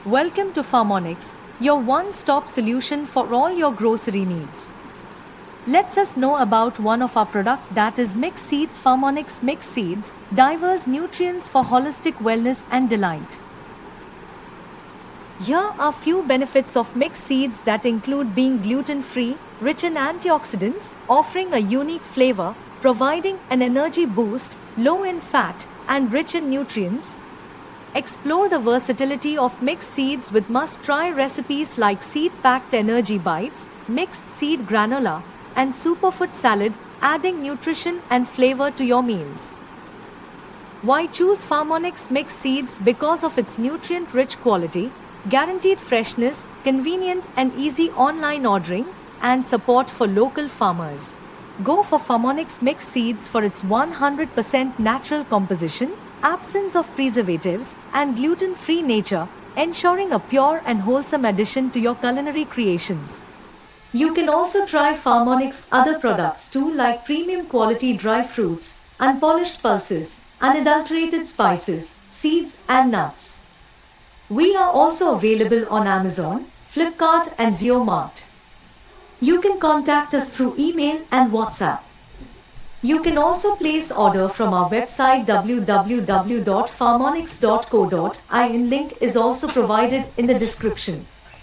Welcome to Farmonics, your one-stop solution for all your grocery needs. Let's us know about one of our product that is Mix Seeds. Farmonics Mix Seeds, diverse nutrients for holistic wellness and delight. Here are few benefits of mixed seeds that include being gluten-free, rich in antioxidants, offering a unique flavor, providing an energy boost, low in fat, and rich in nutrients. Explore the versatility of mixed seeds with must-try recipes like seed-packed energy bites, mixed seed granola, and superfood salad, adding nutrition and flavor to your meals. Why choose Farmonics Mix Seeds? Because of its nutrient-rich quality, guaranteed freshness, convenient and easy online ordering, and support for local farmers. Go for Farmonics Mix Seeds for its 100% natural composition, absence of preservatives, and gluten-free nature, ensuring a pure and wholesome addition to your culinary creations. You can also try Farmonics' other products too, like premium quality dry fruits, unpolished pulses, unadulterated spices, seeds and nuts. We are also available on Amazon, Flipkart and JioMart. You can contact us through email and WhatsApp. You can also place order from our website www.farmonics.co.in. Link is also provided in the description.